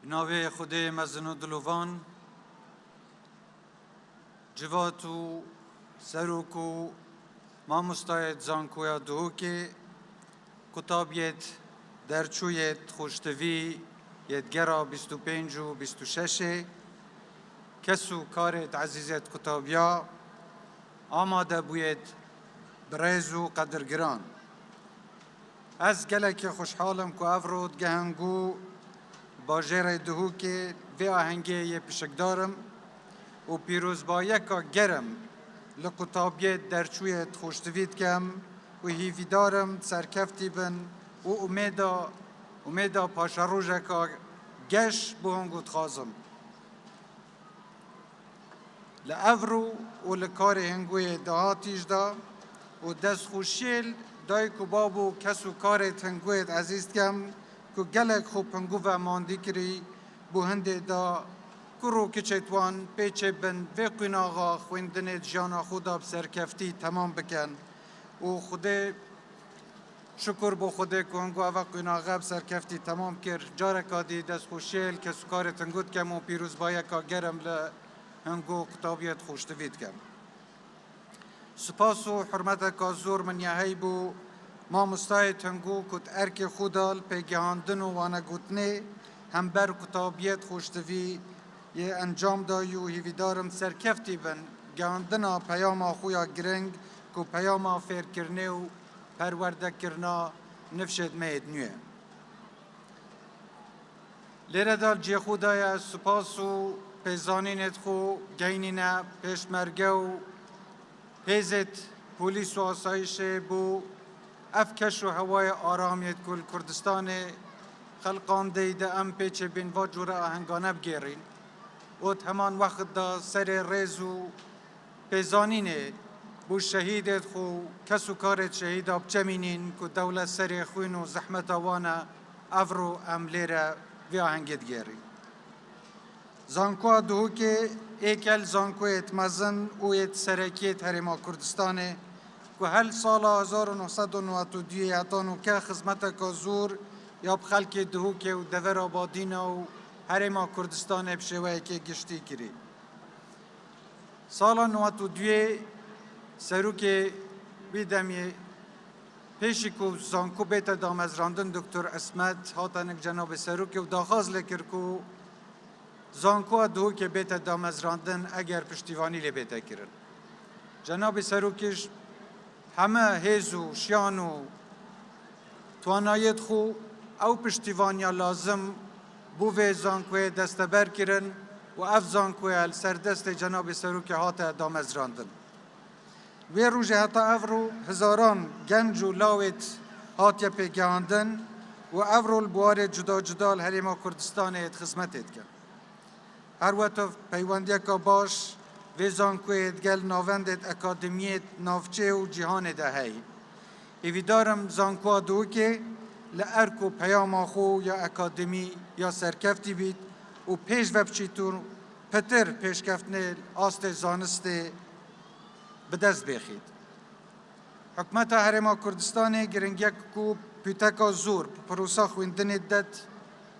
ناوی خودی مزن و دلوان جوات و سروک و مامستایت زانکویا دوکی کتابیت درچویت خوشتوی یدگرا 25 و 26 کسو کارت عزیزت کتابیا آماده بوید برز و قدرگران از گلک خوشحالم که افرود گهنگو باجر دهوکی و آهنگی یه پیشکدارم و پیروز با یکا گرم لقطابیت درچویت خوشتوید کم و هیویدارم سرکفتی بن و امیدا پاشا روژکا گش بهنگود خازم لأفرو و لکار هنگوی دهاتیش دا و دست خوشیل دای که بابو کسو کارت هنگویت عزیز کم که گلک خوب هنگو و ماندی کری بو هنده دا کرو کچتوان پیچه بند و قناغا خویندن جانا خدا بسرکفتی تمام بکن و خدا شکر بو خدا که هنگو اوه قناغا بسرکفتی تمام کر جارکا دی دست خوشیل کسو کارت هنگود کم و پیروز بایکا گرم هنگو کتابیت خوشتوید کم سپاس و حرمت کازور من یهی بو ما مستایت هنگو کت ارک خودال پیگهاندن و وانگوتنه هم بر کتابیت خوشتوی یه انجام دایو هیویدارم سرکفتی بن گهاندنا پیاما خویا گرنگ که پیاما فیر کرنه و پرورده کرنا نفشد مید نیه لیره دال جی خودای سپاس و پیزانینت خو گینینه پیشمرگه و پیزت پولیس و آسایش بو افکش و هوای آرامیت کل کردستان خلقان دیده ام پیچه بین و جوره آهنگانه بگیرین و همان وقت دا سر ریز و پیزانینه بو شهیدت خو کسو کارت شهید آب چمینین که دولت سر خوین و زحمت آوانه افرو املیره و آهنگت گیرین زانکو دهو که ایکل زانکو اتمزن و ات سرکیت هرما کردستانه که هل سال 1992 اتانو که خدمت کازور یا بخلک دهو که و دور آبادین و هرما کردستان بشوه که گشتی کری سال 92 سرو که بیدمی پیشی که زانکو بیت دامزراندن دکتر اسمت هاتنک جناب سرو که و داخواز لکر که زانکو دهو که بیت دامزراندن اگر پشتیوانی لی بیت کرن جناب سروکش همه هیزو شیانو توانایت خو او پشتیوانیا لازم بوه زانکوی دستبر کرن و اف زانکوی سردست جناب سروک هات دامزراندن وی روژه حتی افرو هزاران گنج و لاوت هاتیا پیگاندن و افرو البوار جدا جدا الهریما کردستان ات خدمتت کن هر وقت پیوندی که باش و زانکوی گل ناوندت اکادمیت نافچه و جهان دهی ایویدارم زانکو دو که لارکو پیام خو یا اکادمی یا سرکفتی بید و پیش و بچیتون پتر پیشکفتن آست زانست به دست بخید حکمت هرما کردستان گرنگیک کو پیتکا زور پروسا خویندن داد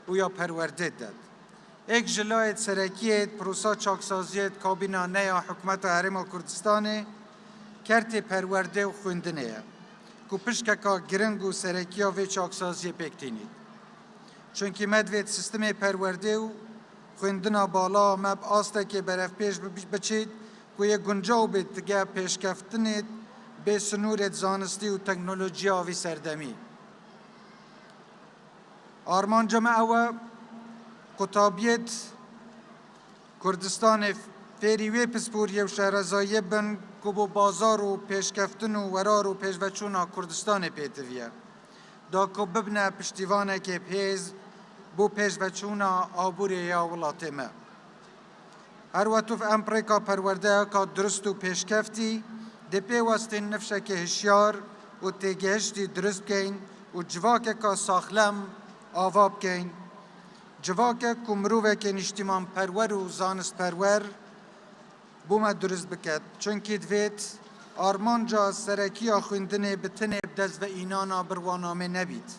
و یا پرورده داد ایک جلایت سرکیت پروسا چاکسازیت کابینا نیا حکمت هرما کردستان کرت پرورده و خویندنه که پشککا گرنگ و سرکیا و چاکسازی پکتینید چونکه مدوید سیستم پرورده و خویندنا بالا مب آسته که برف پیش بچید که یک گنجاو بید تگه پیشکفتنید به سنورت زانستی و تکنولوژی آوی سردمی آرمان جمعه و کتابیت کردستان فریوی پسپوری و شهرزایی بن که بو بازار و پیشکفتن و ورار و پیشوچونا کردستان پیتویه دا که ببنه پشتیوانه که پیز بو پیشوچونا آبوری یا ولاتمه هر وقت امپریکا پرورده که درست و پیشکفتی ده پیوستین نفشه که هشیار و تگهشتی درست کن و جواکه که ساخلم آواب کن جواکه کمروه که نشتیمان پرور و زانست پرور بوم درست بکد چونکه دوید آرمان جا سرکی آخوندنه بتنه بدز و اینانا بروانامه نبید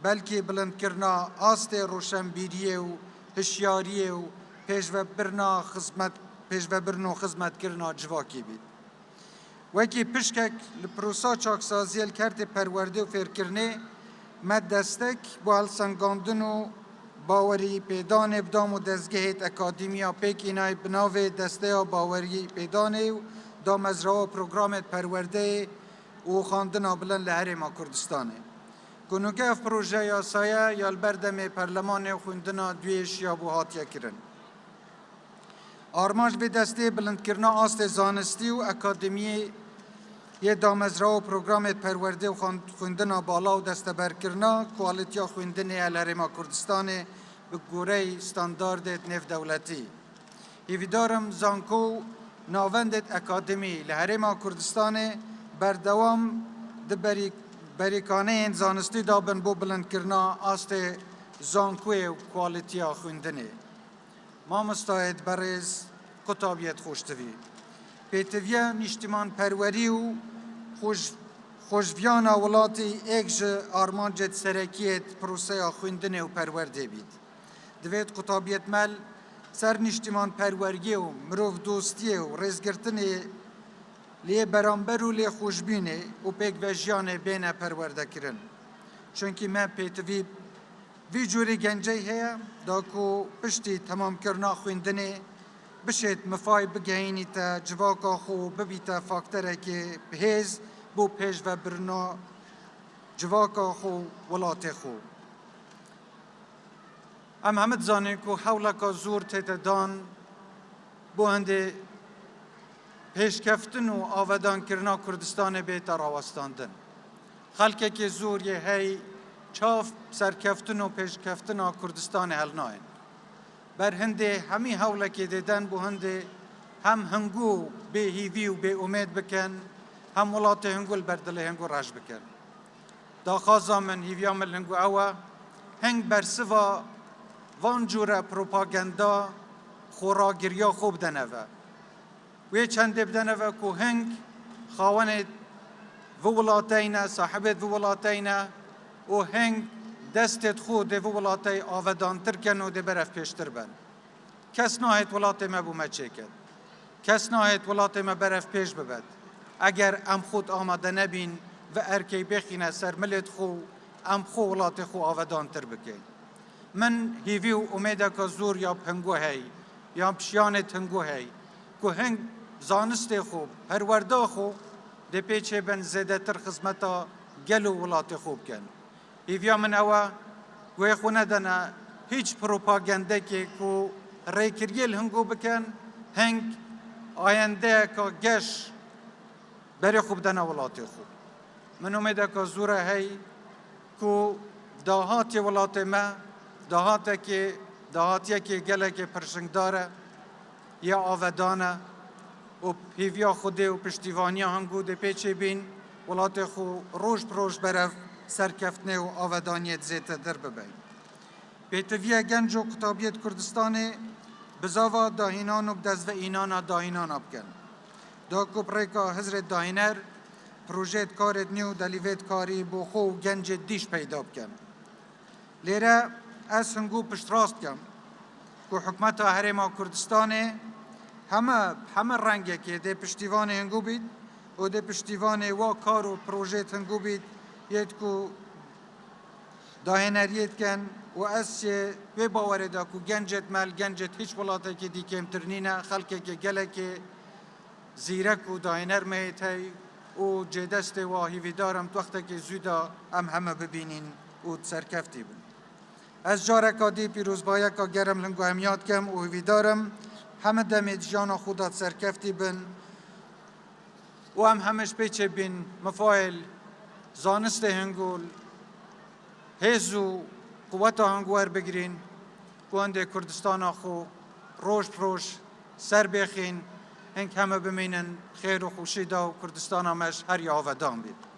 بلکه بلند کرنا آست روشنبیریه و هشیاری و پیشو برنا خدمت کرنا جواکی بید. وکی پشکک لپروسا چاکسازی کرد پرورده و فیرکرنه مد دستک با هلسنگاندن و باوری پیدانه بدام و دزگهت اکادمیا پیک اینای بناوه دسته باوری پیدانه و دا مزرعه پروگرامت پرورده و خواندن بلند لحرم کردستانه. کنوکه اف پروژه یا سایه یا البردم پرلمان خوندنا دویش یا بوهاتیا کرن. آرمانج به دسته بلند کرنا آست زانستی و اکادمی یه دامزرعه و پروگرامت پرورده و خوندنا بالا و دسته برکرنا کوالیتیا خوندن الهرم کردستانه به گوره استاندارد نف دولتی. ایویدارم زانکو ناوندت اکادمی لهرم کردستانه بردوام ده بریکانه این زانستی دابن بو بلند کرنا آست زانکوی و کوالیتیا خوندنه. ما مستعد برز کتابیت خوشتوی. پیتویا نیشتمان پروری و خوشویان اولاتی اکج آرمانجت سرکیت پروسه خوندنه و پرورده بید. دوید کتابیت مل سر نیشتمان پروری و مروف دوستی و رزگرتنه لیه برانبر و لیه خوشبینه و پیک وجیان بین پرورده کرن. چونکی من پیتوی وی جوری گنجه هیا داکو پشتی تمام کرنا خوندنه بشید مفای بگهینی تا جواکا خو ببیتا فاکتره که بهیز بو پیش و برنا جواکا خو ولات خو. ام همت زانه که حولکا زور تیت دان بو هنده پیش کفتن و آودان کرنا کردستان بیتا راوستاندن. خلکه که زور یه هی چاف سرکفتن و پیشکفتن کردستان هلناین. بر هنده همی حوله که دیدن بو هنده هم هنگو به هیوی و به امید بکن هم ولات هنگو بردل هنگو راش بکن. دا خوازا من هیویامل هنگو اوه هنگ برسوا وانجور پروپاگندا خورا گریا خوب دنوه. وی چنده بدنوه که هنگ خواهنه ولاتینا صاحبت ولاتینا و هنگ دستت خود و ولاتی آودان ترکن و برف پیشتر بن. کس ناهید ولاتی ما بومه چه کد. کس ناهید ولاتی ما برف پیش ببد. اگر ام خود آمده نبین و ارکی بخینه سر ملت خو ام خو ولاتی خو آودان تر بکن. من هیوی و امیده که زور یا هنگو هی یا پشیانت هنگو هی که هنگ زانست خوب پرورده خوب ده پیچه بن زده تر خدمتا گلو ولاتی خوب کن. ایویا من اوه گوی خونه دنه هیچ پروپاگنده که ریکریل هنگو بکن هنگ آینده که گش بری خوب دنه ولاتی خوب. من امیده که زوره هی که داهاتی ولاتی ما داهاتی که گله که پرشنگ داره یا آودانه و پیویا خوده و پشتیوانی هنگو ده پیچه بین ولاتی خو روش برف سرکفتنه و آودانیت زیت در ببین. پیتویا گنج و کتابیت کردستان بزاوا داهینان و بدزو اینانا داهینان بکن. دا کبریکا حضرت داهینر پروژیت کارت نیو دلیویت کاری بو خو گنج دیش پیدا بکن. لیره از هنگو پشت راست کم که حکمت حرم کردستان همه رنگه که ده پشتیوان هنگو بید و ده پشتیوان وا کار و پروژیت هنگو بید ید که داهنریت کن و از به باوره دا که گنجت هیچ ولاته که دی کمترنینه خلقه که گله که زیرک و داهنر میت هی و جدست و هیویدارم وقتی که زودا همه ببینین و سرکفتی بین. از جارکا دی پیروزبایه که گرم لنگو همیاد کم و هیویدارم همه دمید جانا خودت سرکفتی بین و همش پیچه بین مفایل زانست هنگول هزو قوت هنگوار بگیرین گوانده کردستان خو روش سر بخین هنگ همه بمینن خیر و خوشی دا و کردستان همش هر یا آودان بید.